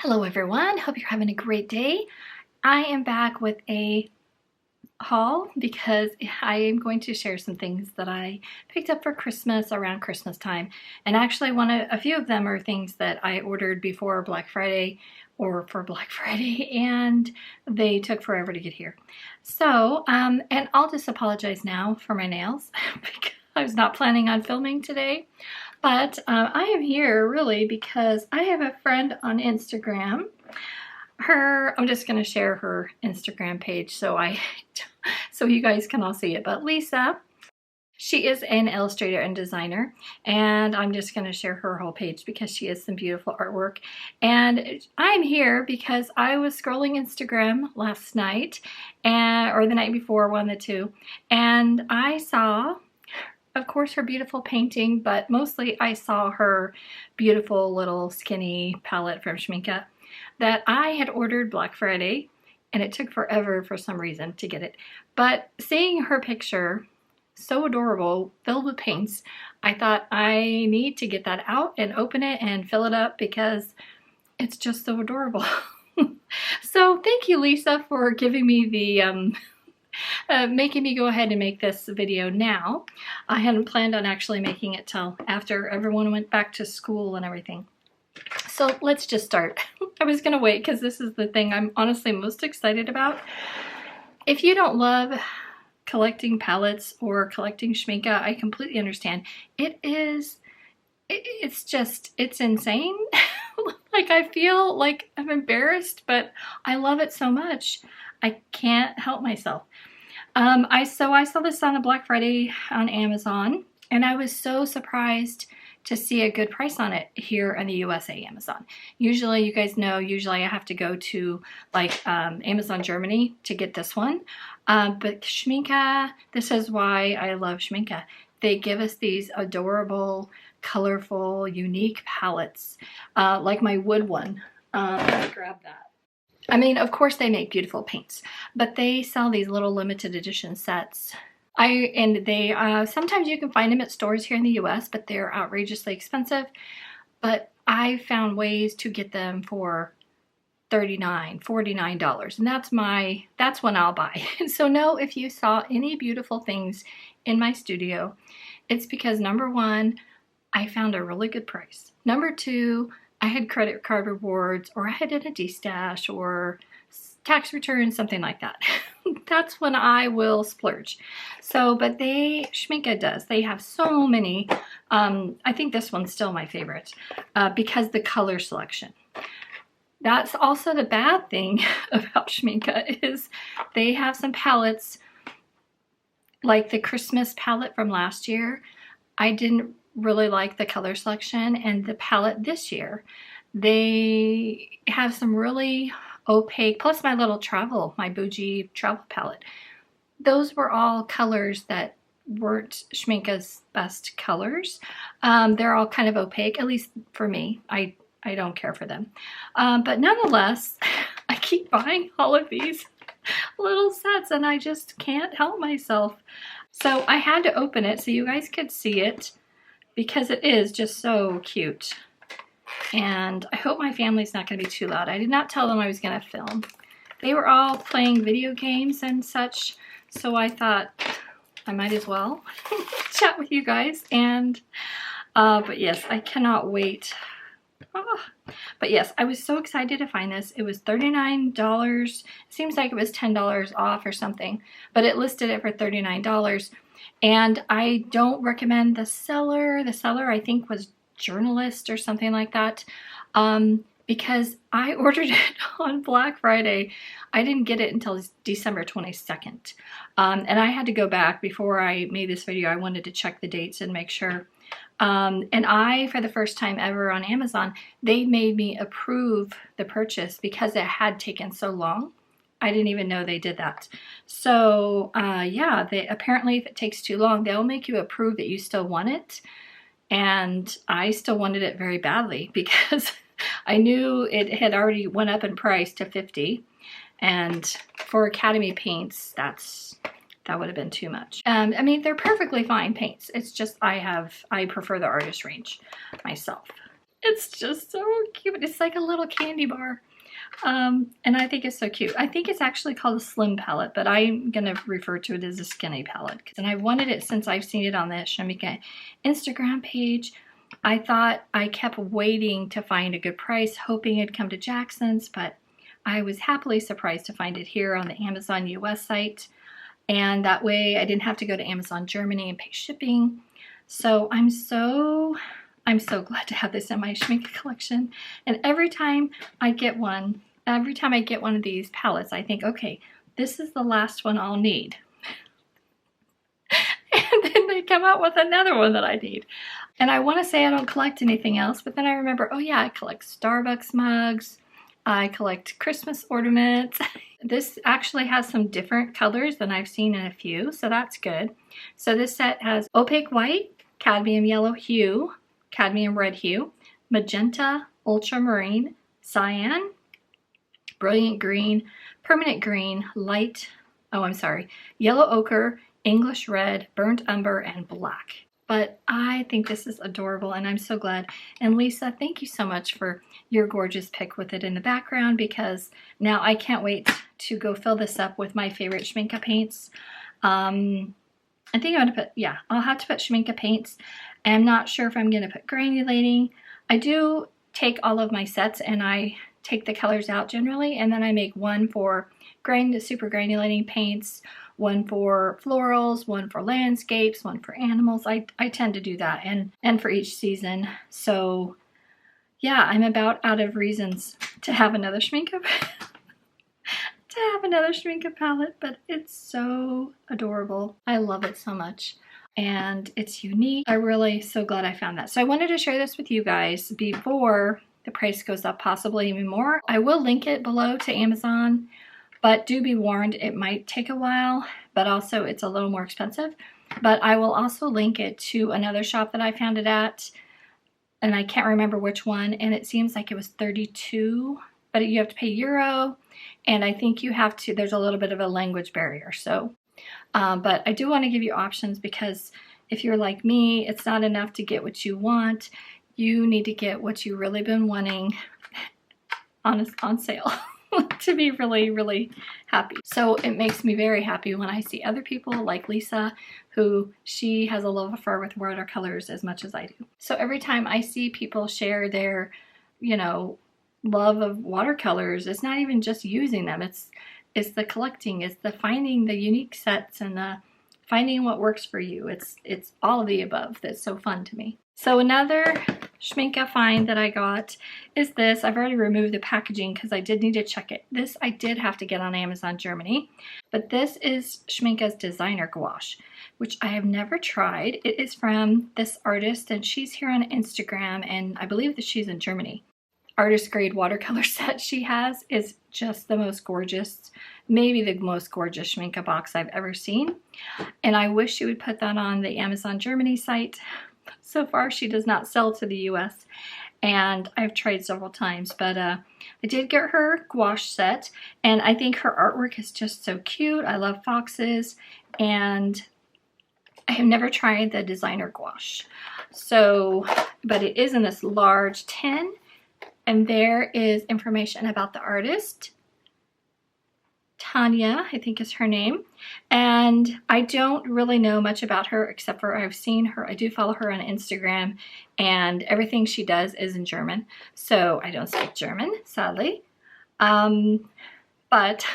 Hello everyone, hope you're having a great day. I am back with a haul because I am going to share some things that I picked up for Christmas around Christmas time. And actually a few of them are things that I ordered before Black Friday or for Black Friday, and they took forever to get here. So, and I'll just apologize now for my nails because I was not planning on filming today. But I am here really because I have a friend on Instagram. I'm just going to share her Instagram page so you guys can all see it. But Lisa, she is an illustrator and designer, and I'm just going to share her whole page because she has some beautiful artwork. And I'm here because I was scrolling Instagram last night, or the night before, one of the two, and I saw, of course, her beautiful painting, but mostly I saw her beautiful little skinny palette from Schmincke that I had ordered Black Friday, and it took forever for some reason to get it. But seeing her picture, so adorable, filled with paints, I thought I need to get that out and open it and fill it up because it's just so adorable. So thank you, Lisa, for giving me the making me go ahead and make this video now. I hadn't planned on actually making it till after everyone went back to school and everything. So let's just start. I was gonna wait because this is the thing I'm honestly most excited about. If you don't love collecting palettes or collecting Schmincke, I completely understand. It's insane. Like, I feel like I'm embarrassed, but I love it so much. I can't help myself. I saw this on a Black Friday on Amazon, and I was so surprised to see a good price on it here in the USA Amazon. Usually, you guys know, I have to go to like Amazon Germany to get this one. But Schmincke, this is why I love Schmincke. They give us these adorable, colorful, unique palettes, like my wood one. Let me grab that. I mean, of course they make beautiful paints, but they sell these little limited edition sets. Sometimes you can find them at stores here in the US, but they're outrageously expensive. But I found ways to get them for $39, $49, and that's when I'll buy. So no, if you saw any beautiful things in my studio, it's because number one, I found a really good price. Number two, I had credit card rewards, or I had in a D-stash, or tax return, something like that. That's when I will splurge. So, but Schmincke does. They have so many. I think this one's still my favorite because the color selection. That's also the bad thing about Schmincke is they have some palettes, like the Christmas palette from last year. I didn't really like the color selection, and the palette this year, they have some really opaque, plus my bougie travel palette. Those were all colors that weren't Schmincke's best colors. They're all kind of opaque, at least for me. I don't care for them. But nonetheless, I keep buying all of these little sets and I just can't help myself. So I had to open it so you guys could see it, because it is just so cute. And I hope my family's not going to be too loud. I did not tell them I was going to film. They were all playing video games and such, so I thought I might as well chat with you guys. And but yes, I cannot wait. Oh. But yes, I was so excited to find this. It was $39. It seems like it was $10 off or something, but it listed it for $39. And I don't recommend the seller. The seller, I think, was Journalist or something like that, because I ordered it on Black Friday. I didn't get it until December 22nd. And I had to go back before I made this video. I wanted to check the dates and make sure. And for the first time ever on Amazon, they made me approve the purchase because it had taken so long. I didn't even know they did that. So yeah, apparently if it takes too long, they'll make you approve that you still want it. And I still wanted it very badly because I knew it had already went up in price to $50. And for Akademie paints, that would have been too much. I mean, they're perfectly fine paints. It's just I prefer the artist range myself. It's just so cute. It's like a little candy bar. And I think it's so cute. I think it's actually called a slim palette, but I'm going to refer to it as a skinny palette. And I wanted it since I've seen it on the Schmincke Instagram page. I thought I kept waiting to find a good price, hoping it'd come to Jackson's, but I was happily surprised to find it here on the Amazon US site. And that way I didn't have to go to Amazon Germany and pay shipping. So I'm so glad to have this in my Schmincke collection. And every time I get one of these palettes, I think, okay, this is the last one I'll need. And then they come out with another one that I need. And I want to say I don't collect anything else, but then I remember, oh yeah, I collect Starbucks mugs. I collect Christmas ornaments. This actually has some different colors than I've seen in a few, so that's good. So this set has opaque white, cadmium yellow hue, cadmium red hue, magenta, ultramarine, cyan, brilliant green, permanent green, yellow ochre, English red, burnt umber, and black. But I think this is adorable and I'm so glad. And Lisa, thank you so much for your gorgeous pic with it in the background, because now I can't wait to go fill this up with my favorite Schmincke paints. I think I'm gonna I'll have to put Schmincke paints. I'm not sure if I'm gonna put granulating. I do take all of my sets and I take the colors out generally, and then I make one for super granulating paints, one for florals, one for landscapes, one for animals. I tend to do that, and for each season. So yeah, I'm about out of reasons to have another Schmincke palette, but it's so adorable. I love it so much. And it's unique. I'm really so glad I found that. So I wanted to share this with you guys before the price goes up possibly even more. I will link it below to Amazon, but do be warned, it might take a while, but also it's a little more expensive. But I will also link it to another shop that I found it at, and I can't remember which one, and it seems like it was $32, but you have to pay Euro, and I think you have to, there's a little bit of a language barrier. So, but I do want to give you options, because if you're like me, it's not enough to get what you want. You need to get what you've really been wanting on sale to be really, really happy. So it makes me very happy when I see other people like Lisa, who she has a love affair with watercolors as much as I do. So every time I see people share their, love of watercolors, it's not even just using them. It's the collecting, it's the finding the unique sets, and the finding what works for you. It's all of the above that's so fun to me. So another Schmincke find that I got is this. I've already removed the packaging because I did need to check it. This I did have to get on Amazon Germany, but this is Schmincke's designer gouache, which I have never tried. It is from this artist, and she's here on Instagram, and I believe that she's in Germany. Artist grade watercolor set she has is just the most gorgeous, maybe the most gorgeous Schmincke box I've ever seen. And I wish she would put that on the Amazon Germany site. So far she does not sell to the US, and I've tried several times, but I did get her gouache set, and I think her artwork is just so cute. I love foxes, and I have never tried the designer gouache. So, but it is in this large tin, and there is information about the artist. Tanya, I think is her name, and I don't really know much about her except for I've seen her. I do follow her on Instagram, and everything she does is in German, so I don't speak German, sadly. But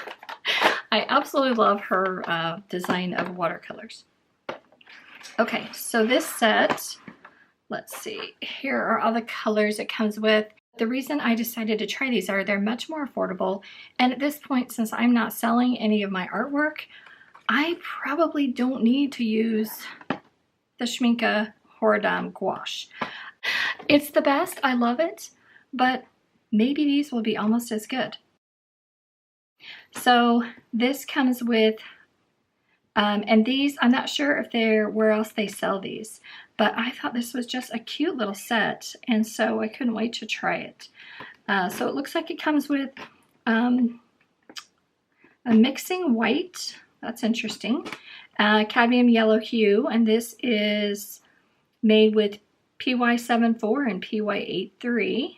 I absolutely love her design of watercolors. Okay, so this set, let's see, here are all the colors it comes with. The reason I decided to try these are they're much more affordable, and at this point, since I'm not selling any of my artwork, I probably don't need to use the Schmincke HORADAM gouache. It's the best, I love it, but maybe these will be almost as good. So this comes with, and these, I'm not sure if they're where else they sell these, but I thought this was just a cute little set, and so I couldn't wait to try it. So it looks like it comes with a mixing white, that's interesting, cadmium yellow hue, and this is made with PY74 and PY83.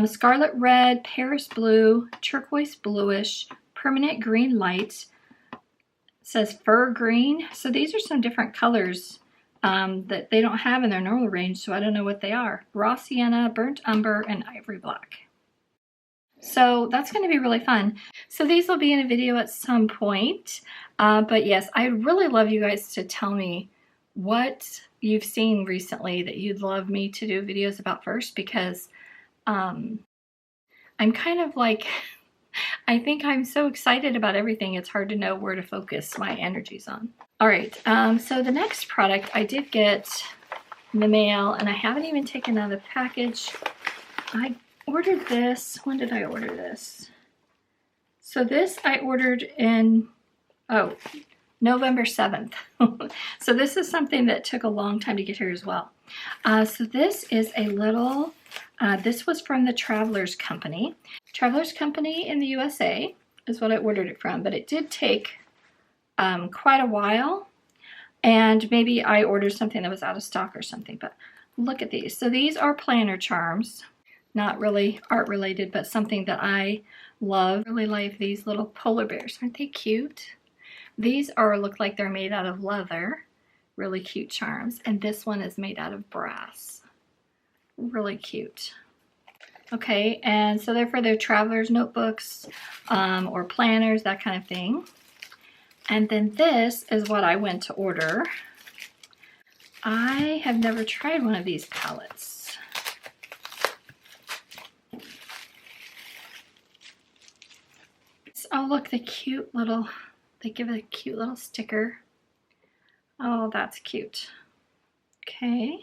Scarlet red, Paris blue, turquoise bluish, permanent green light. It says fur green. So these are some different colors that they don't have in their normal range, so I don't know what they are. Raw sienna, burnt umber, and ivory black. So that's going to be really fun. So these will be in a video at some point. But yes, I'd really love you guys to tell me what you've seen recently that you'd love me to do videos about first, because I'm kind of like, I think I'm so excited about everything, it's hard to know where to focus my energies on. All right, so the next product I did get in the mail, and I haven't even taken out of the package. I ordered this. When did I order this? So this I ordered in, November 7th. So this is something that took a long time to get here as well. So this is a little, this was from the Travelers Company. Travelers Company in the USA is what I ordered it from, but it did take quite a while, and maybe I ordered something that was out of stock or something, but look at these. So these are planner charms, not really art related, but something that I love. I really like these little polar bears. Aren't they cute? These look like they're made out of leather. Really cute charms. And this one is made out of brass. Really cute. Okay, and so they're for their traveler's notebooks or planners, that kind of thing. And then this is what I went to order. I have never tried one of these palettes. Oh, look, the cute little, they give it a cute little sticker. Oh, that's cute. Okay.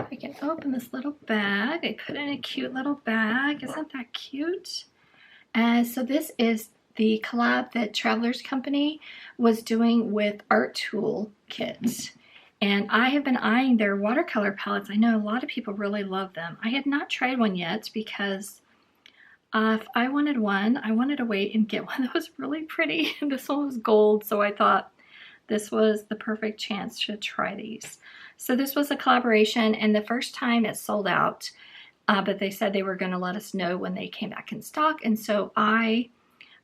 I can open this little bag. I put it in a cute little bag. Isn't that cute? And so this is the collab that Travelers Company was doing with art tool kits. And I have been eyeing their watercolor palettes. I know a lot of people really love them. I had not tried one yet because if I wanted one, I wanted to wait and get one that was really pretty. This one was gold, so I thought this was the perfect chance to try these. So this was a collaboration, and the first time it sold out, but they said they were going to let us know when they came back in stock. And so I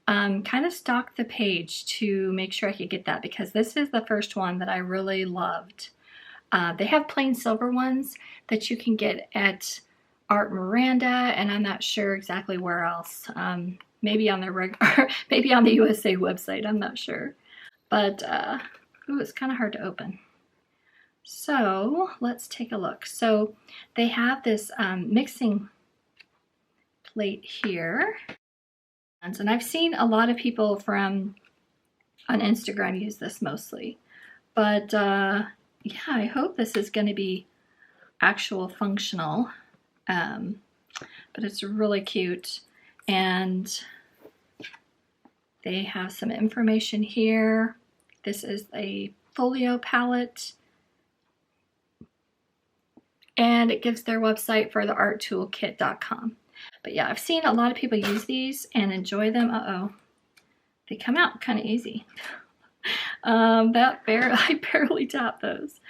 kind of stalked the page to make sure I could get that, because this is the first one that I really loved. They have plain silver ones that you can get at Art Miranda, and I'm not sure exactly where else. Maybe on their maybe on the USA website. I'm not sure. But ooh, it's kind of hard to open. So let's take a look. So they have this mixing plate here, and I've seen a lot of people on Instagram use this mostly. But yeah, I hope this is going to be actual functional. But it's really cute, and they have some information here. This is a folio palette, and it gives their website for the arttoolkit.com. But yeah, I've seen a lot of people use these and enjoy them. Uh-oh, they come out kind of easy. I barely tap those.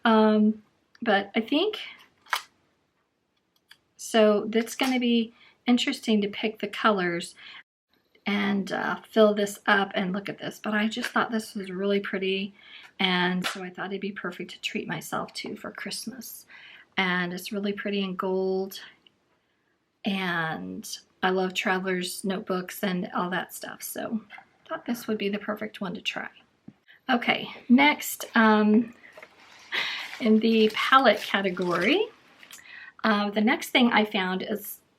But I think, so that's going to be interesting to pick the colors and fill this up and look at this. But I just thought this was really pretty, and so I thought it'd be perfect to treat myself to for Christmas. And it's really pretty in gold, and I love Traveler's notebooks and all that stuff, so I thought this would be the perfect one to try. Okay, next in the palette category, the next thing I found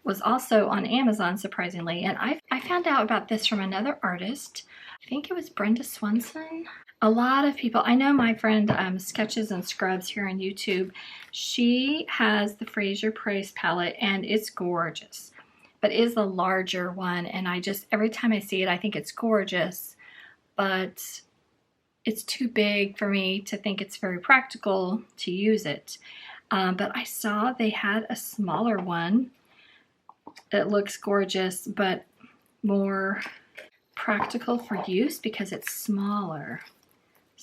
was also on Amazon, surprisingly, and I found out about this from another artist. I think it was Brenda Swenson. A lot of people, I know my friend Sketches and Scrubs here on YouTube, she has the Fraser Price palette, and it's gorgeous, but it is the larger one, and every time I see it, I think it's gorgeous, but it's too big for me to think it's very practical to use it. But I saw they had a smaller one that looks gorgeous, but more practical for use because it's smaller.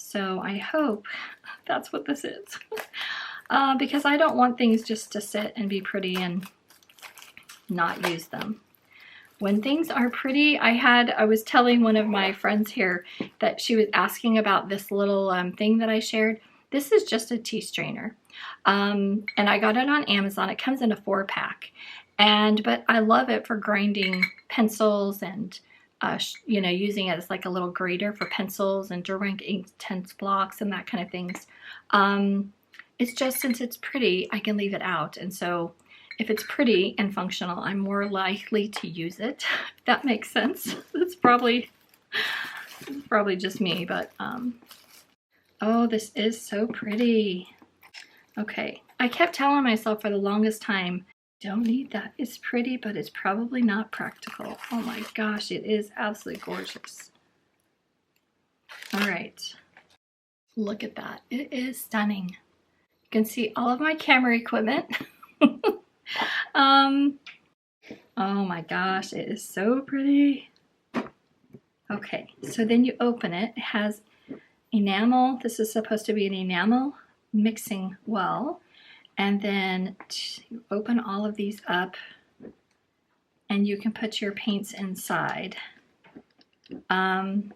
So I hope that's what this is. Because I don't want things just to sit and be pretty and not use them. When things are pretty, I was telling one of my friends here that she was asking about this little thing that I shared. This is just a tea strainer. And I got it on Amazon. It comes in a 4-pack. But I love it for grinding pencils and, you know, using it as like a little grater for pencils and Derwent Intense blocks and that kind of things. It's just, since it's pretty, I can leave it out. And so if it's pretty and functional, I'm more likely to use it, if that makes sense. It's probably just me, but oh, this is so pretty. Okay, I kept telling myself for the longest time, don't need that. It's pretty, but it's probably not practical. Oh my gosh, it is absolutely gorgeous. All right, look at that. It is stunning. You can see all of my camera equipment. Oh my gosh, it is so pretty. Okay, so then you open it. It has enamel. This is supposed to be an enamel mixing well. And then you open all of these up and you can put your paints inside. That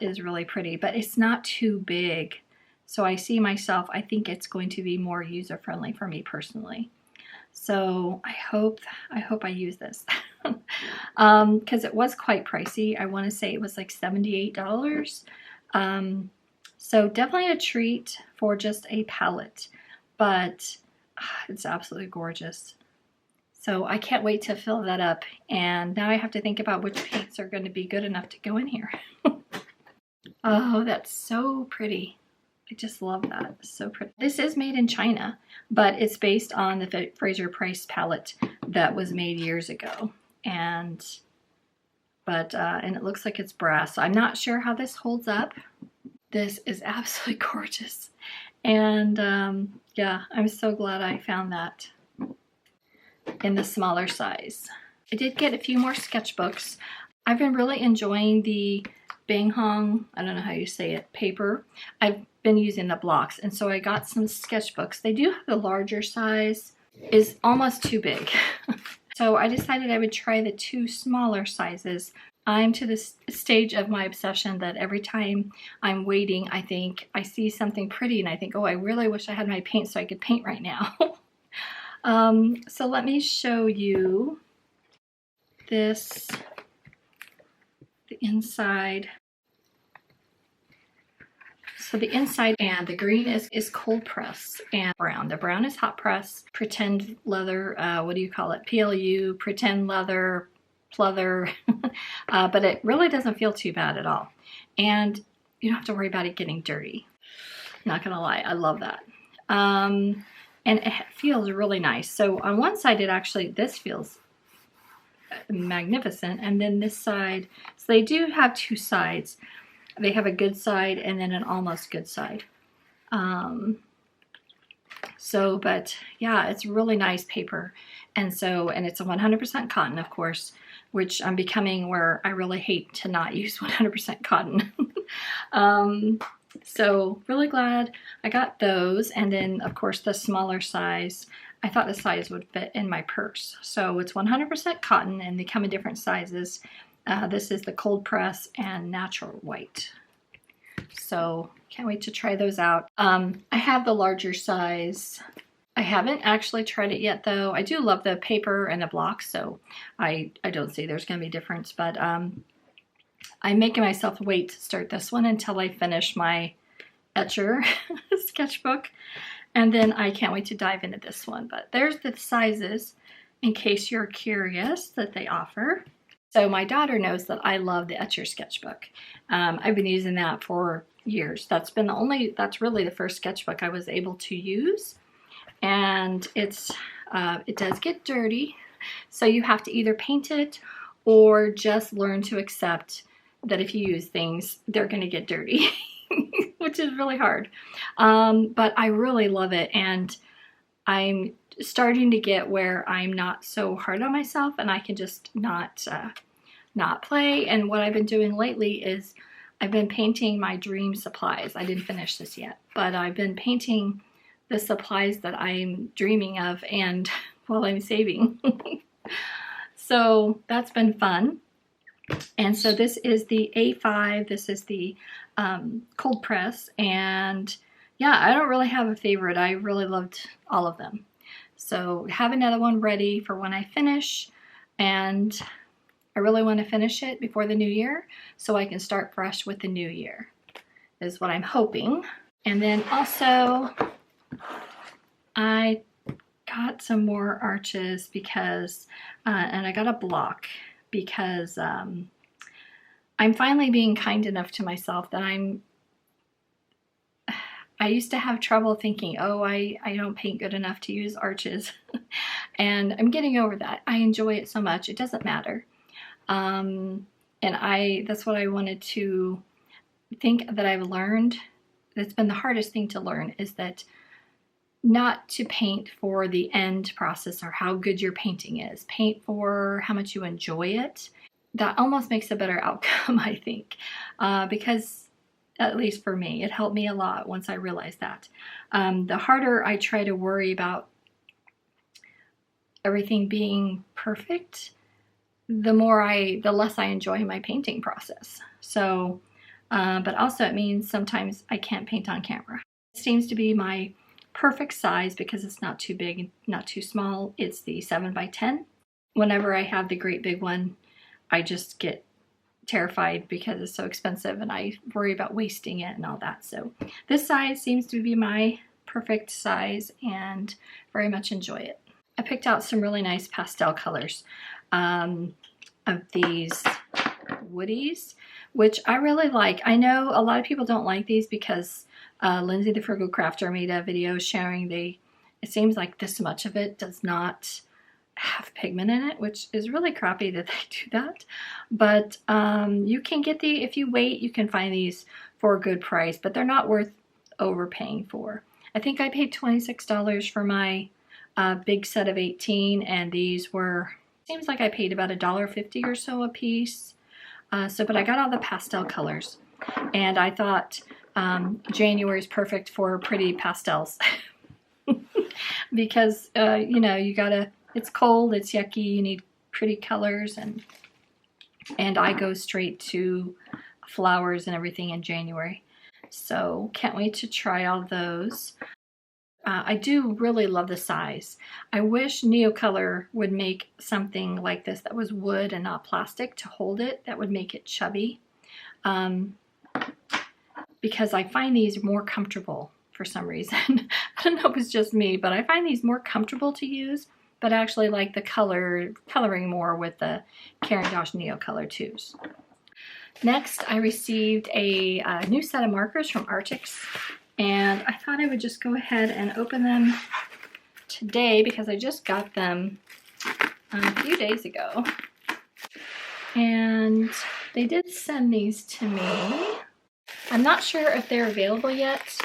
is really pretty, but it's not too big. So I see myself, I think it's going to be more user-friendly for me personally. So I hope I use this. Because it was quite pricey. I want to say it was like $78. So definitely a treat for just a palette, but it's absolutely gorgeous. So I can't wait to fill that up. And now I have to think about which paints are going to be good enough to go in here. Oh, that's so pretty. I just love that. It's so pretty. This is made in China, but it's based on the Fraser Price palette that was made years ago. And it looks like it's brass. So I'm not sure how this holds up. This is absolutely gorgeous. And yeah, I'm so glad I found that in the smaller size. I did get a few more sketchbooks. I've been really enjoying the Banghong, I don't know how you say it, paper. I've been using the blocks, and so I got some sketchbooks. They do have the larger size, is almost too big. So I decided I would try the 2 smaller sizes. I'm to this stage of my obsession that every time I'm waiting, I think I see something pretty and I think, oh, I really wish I had my paint so I could paint right now. So let me show you this, the inside. So the inside, and the green is cold press, and brown. The brown is hot press, pretend leather, what do you call it? PLU, pretend leather, pleather. But it really doesn't feel too bad at all. And you don't have to worry about it getting dirty. Not gonna lie, I love that. And it feels really nice. So on one side, this feels magnificent. And then this side, so they do have 2 sides. They have a good side and then an almost good side. But yeah, it's really nice paper. And it's a 100% cotton, of course, which I'm becoming where I really hate to not use 100% cotton. So really glad I got those. And then of course the smaller size, I thought the size would fit in my purse. So it's 100% cotton and they come in different sizes. This is the cold press and natural white. So can't wait to try those out. I have the larger size. I haven't actually tried it yet though. I do love the paper and the blocks, so I don't see there's gonna be a difference, but I'm making myself wait to start this one until I finish my Etcher sketchbook, and then I can't wait to dive into this one. But there's the sizes in case you're curious that they offer. So my daughter knows that I love the Etcher sketchbook. I've been using that for years. That's really the first sketchbook I was able to use. And it does get dirty. So you have to either paint it or just learn to accept that if you use things, they're gonna get dirty, which is really hard. But I really love it. And I'm starting to get where I'm not so hard on myself and I can just not play. And what I've been doing lately is I've been painting my dream supplies. I didn't finish this yet, but I've been painting the supplies that I'm dreaming of and while I'm saving. So that's been fun. And so this is the A5, this is the cold press, and yeah, I don't really have a favorite. I really loved all of them. So have another one ready for when I finish, and I really want to finish it before the new year so I can start fresh with the new year, is what I'm hoping. And then also I got some more arches because, and I got a block because I'm finally being kind enough to myself that I used to have trouble thinking, oh, I don't paint good enough to use arches. And I'm getting over that. I enjoy it so much. It doesn't matter. And that's what I wanted to think that I've learned. That's been the hardest thing to learn, is that not to paint for the end process or how good your painting is. Paint for how much you enjoy it. That almost makes a better outcome, I think, because at least for me, it helped me a lot once I realized that. The harder I try to worry about everything being perfect, the less I enjoy my painting process. So, but also it means sometimes I can't paint on camera. It seems to be my perfect size because it's not too big, not too small. It's the 7x10. Whenever I have the great big one, I just get terrified because it's so expensive and I worry about wasting it and all that. So this size seems to be my perfect size and very much enjoy it. I picked out some really nice pastel colors of these woodies, which I really like. I know a lot of people don't like these because Lindsay the Frugal Crafter made a video showing it seems like this much of it does not have pigment in it, which is really crappy that they do that. But you can get if you wait, you can find these for a good price, but they're not worth overpaying for. I think I paid $26 for my big set of 18, and these were, seems like I paid about $1.50 or so a piece. But I got all the pastel colors, and I thought January is perfect for pretty pastels because you know, it's cold, it's yucky, you need pretty colors, and I go straight to flowers and everything in January. So can't wait to try all those. I do really love the size. I wish Neocolor would make something like this that was wood and not plastic to hold it. That would make it chubby. Because I find these more comfortable for some reason. I don't know if it's just me, but I find these more comfortable to use, but I actually like the coloring more with the Caran d'Ache Neocolor 2s. Next, I received a new set of markers from Arrtx, and I thought I would just go ahead and open them today because I just got them a few days ago. And they did send these to me. I'm not sure if they're available yet.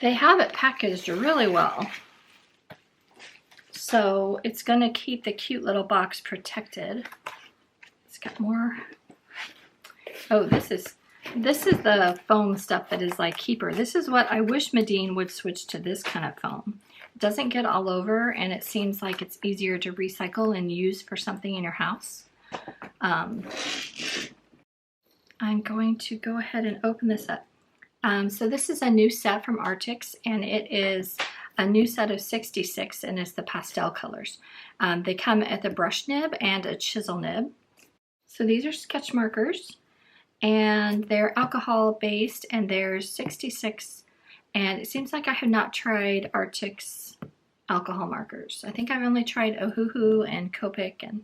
They have it packaged really well. So it's going to keep the cute little box protected. It's got more. Oh, this is the foam stuff that is like keeper. This is what I wish Medine would switch to, this kind of foam. It doesn't get all over, and it seems like it's easier to recycle and use for something in your house. I'm going to go ahead and open this up. So this is a new set from Arrtx, and it is a new set of 66, and it's the pastel colors. They come at the brush nib and a chisel nib. So these are sketch markers, and they're alcohol based, and there's 66, and it seems like I have not tried Arrtx alcohol markers. I think I've only tried Ohuhu and Copic, and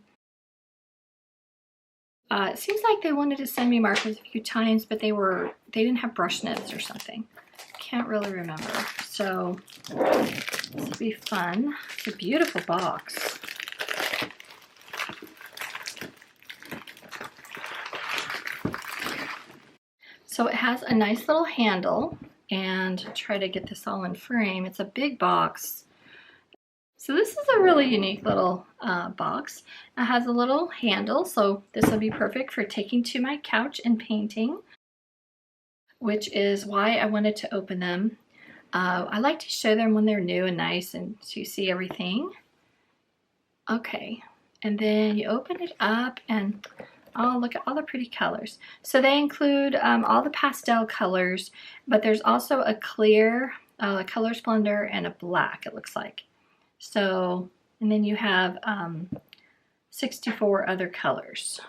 it seems like they wanted to send me markers a few times, but they didn't have brush nibs or something. Can't really remember. So this will be fun. It's a beautiful box. So it has a nice little handle, and I'll try to get this all in frame. It's a big box. So this is a really unique little box. It has a little handle, so this will be perfect for taking to my couch and painting, which is why I wanted to open them. I like to show them when they're new and nice and so you see everything. Okay, and then you open it up and oh, look at all the pretty colors. So they include all the pastel colors, but there's also a clear color splendor and a black, it looks like. So, and then you have 64 other colors.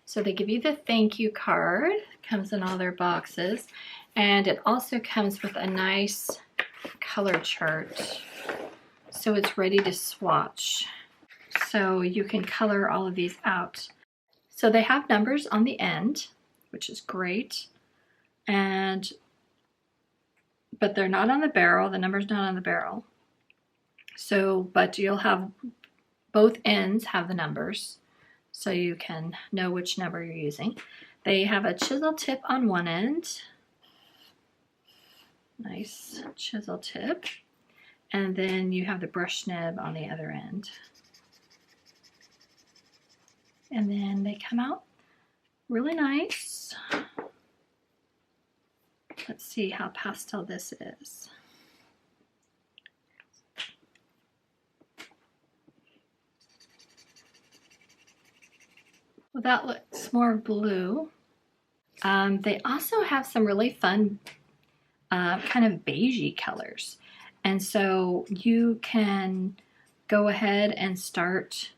So they give you the thank you card, comes in all their boxes, and it also comes with a nice color chart. So it's ready to swatch. So you can color all of these out. So they have numbers on the end, which is great. But they're not on the barrel. The number's not on the barrel. So, but you'll have both ends have the numbers, so you can know which number you're using. They have a chisel tip on one end. Nice chisel tip. And then you have the brush nib on the other end. And then they come out really nice. Let's see how pastel this is. Well, that looks more blue. They also have some really fun kind of beigey colors. And so you can go ahead and start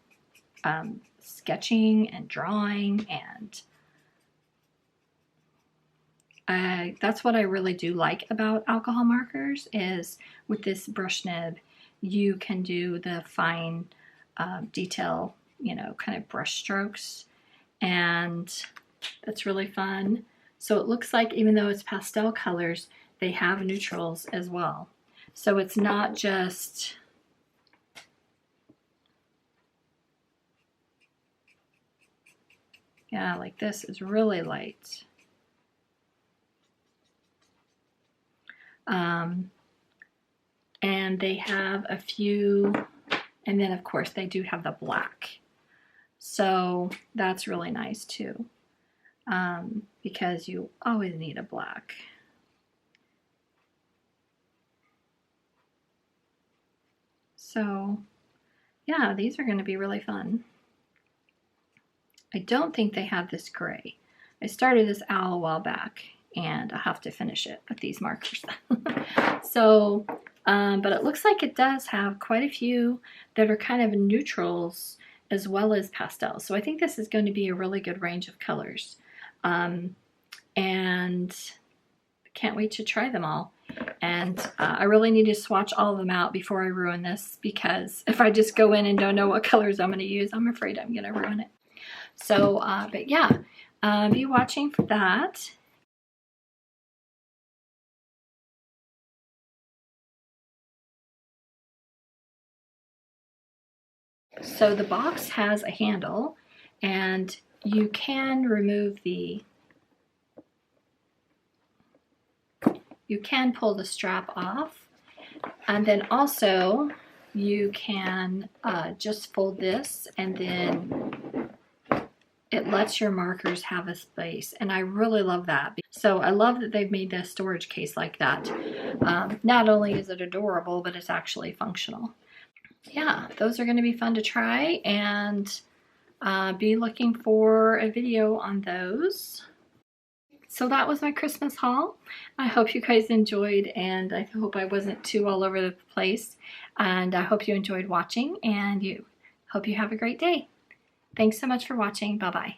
sketching and drawing, and that's what I really do like about alcohol markers, is with this brush nib you can do the fine detail, you know, kind of brush strokes, and that's really fun. So it looks like even though it's pastel colors, they have neutrals as well. So it's not just like this is really light. And they have a few, and then of course they do have the black. So that's really nice too, because you always need a black. So yeah, these are going to be really fun. I don't think they have this gray. I started this owl a while back and I have to finish it with these markers. So, but it looks like it does have quite a few that are kind of neutrals as well as pastels. So I think this is going to be a really good range of colors. And can't wait to try them all. And I really need to swatch all of them out before I ruin this, because if I just go in and don't know what colors I'm going to use, I'm afraid I'm going to ruin it. So, but yeah, be watching for that. So the box has a handle, and you can remove you can pull the strap off, and then also you can just fold this, and then it lets your markers have a space, and I really love that. So I love that they've made this storage case like that. Not only is it adorable, but it's actually functional. Yeah, those are going to be fun to try, and be looking for a video on those. So that was my Christmas haul. I hope you guys enjoyed, and I hope I wasn't too all over the place. And I hope you enjoyed watching, and hope you have a great day. Thanks so much for watching. Bye-bye.